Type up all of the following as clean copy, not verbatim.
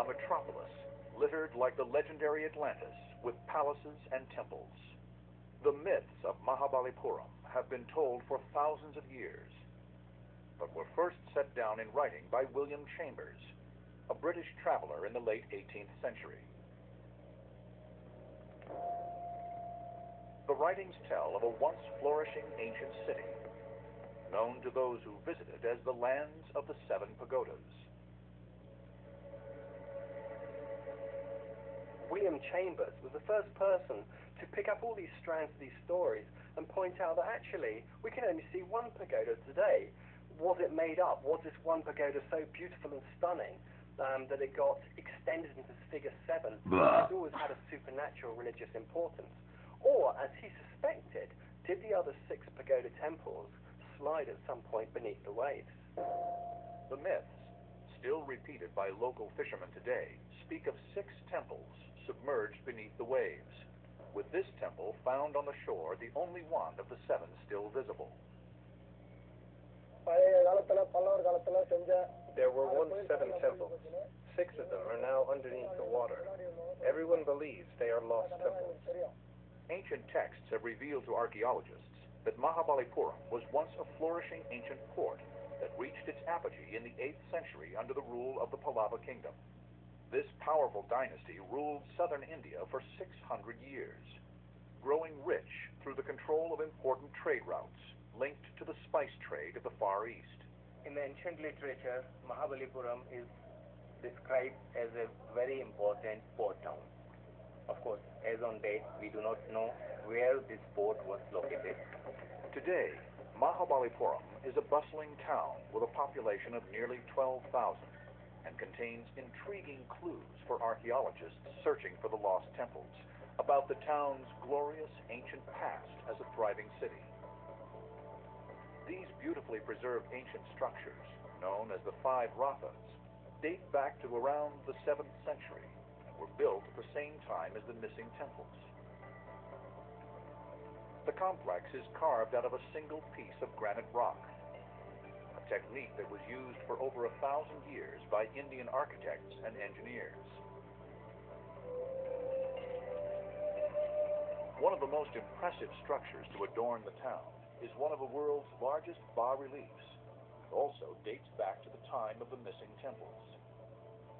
a metropolis littered like the legendary Atlantis with palaces and temples. The myths of Mahabalipuram have been told for thousands of years, but were first set down in writing by William Chambers, a British traveler in the late 18th century. The writings tell of a once flourishing ancient city, known to those who visited as the lands of the Seven Pagodas. William Chambers was the first person to pick up all these strands of these stories and point out that actually we can only see one pagoda today. Was it made up? Was this one pagoda so beautiful and stunning that it got extended into figure 7? It's always had a supernatural religious importance. Or, as he suspected, did the other 6 pagoda temples slide at some point beneath the waves? The myths, still repeated by local fishermen today, speak of 6 temples submerged beneath the waves, with this temple found on the shore the only one of the 7 still visible. There were once 7 temples. 6 of them are now underneath the water. Everyone believes they are lost temples. Ancient texts have revealed to archaeologists that Mahabalipuram was once a flourishing ancient port that reached its apogee in the 8th century under the rule of the Pallava kingdom. This powerful dynasty ruled southern India for 600 years, growing rich through the control of important trade routes linked to the spice trade of the Far East. In the ancient literature, Mahabalipuram is described as a very important port town. Of course, as on date, we do not know where this port was located. Today, Mahabalipuram is a bustling town with a population of nearly 12,000 and contains intriguing clues for archaeologists searching for the lost temples about the town's glorious ancient past as a thriving city. These beautifully preserved ancient structures, known as the 5 Rathas, date back to around the 7th century and were built at the same time as the missing temples. The complex is carved out of a single piece of granite rock, a technique that was used for over 1,000 years by Indian architects and engineers. One of the most impressive structures to adorn the town is one of the world's largest bas-reliefs. It also dates back to the time of the missing temples.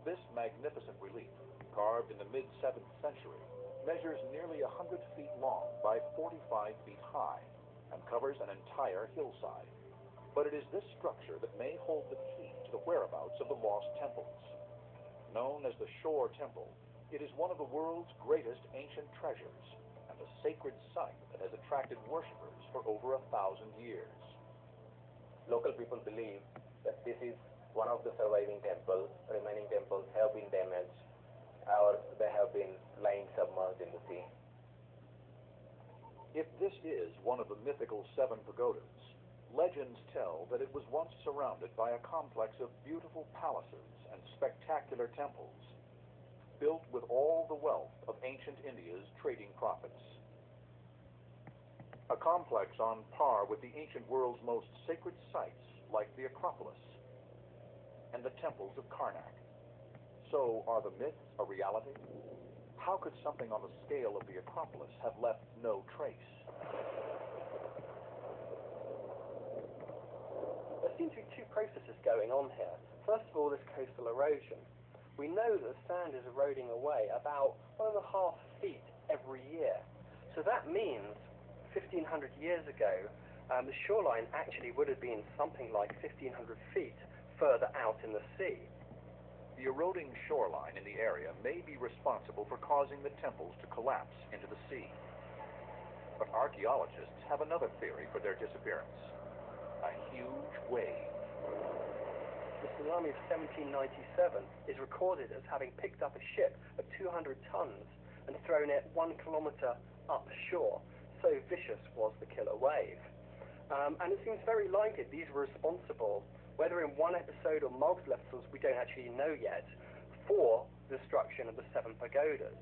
This magnificent relief, carved in the mid-7th century, measures nearly 100 feet long by 45 feet high and covers an entire hillside. But it is this structure that may hold the key to the whereabouts of the lost temples. Known as the Shore Temple, it is one of the world's greatest ancient treasures and a sacred site that has attracted worshippers for over 1,000 years. Local people believe that this is one of the surviving temples. Remaining temples have been damaged or they have been lying submerged in the sea. If this is one of the mythical 7 pagodas, legends tell that it was once surrounded by a complex of beautiful palaces and spectacular temples, built with all the wealth of ancient India's trading profits. A complex on par with the ancient world's most sacred sites like the Acropolis and the temples of Karnak. So, are the myths a reality? How could something on the scale of the Acropolis have left no trace? There seem to be 2 processes going on here. First of all, this coastal erosion. We know that the sand is eroding away about 1.5 feet every year. So that means 1,500 years ago, the shoreline actually would have been something like 1,500 feet further out in the sea. The eroding shoreline in the area may be responsible for causing the temples to collapse into the sea. But archaeologists have another theory for their disappearance: a huge wave. The tsunami of 1797 is recorded as having picked up a ship of 200 tons and thrown it 1 kilometer upshore. So vicious was the killer wave. And it seems very likely these were responsible, whether in one episode or multiple episodes, we don't actually know yet, for the destruction of the 7 pagodas.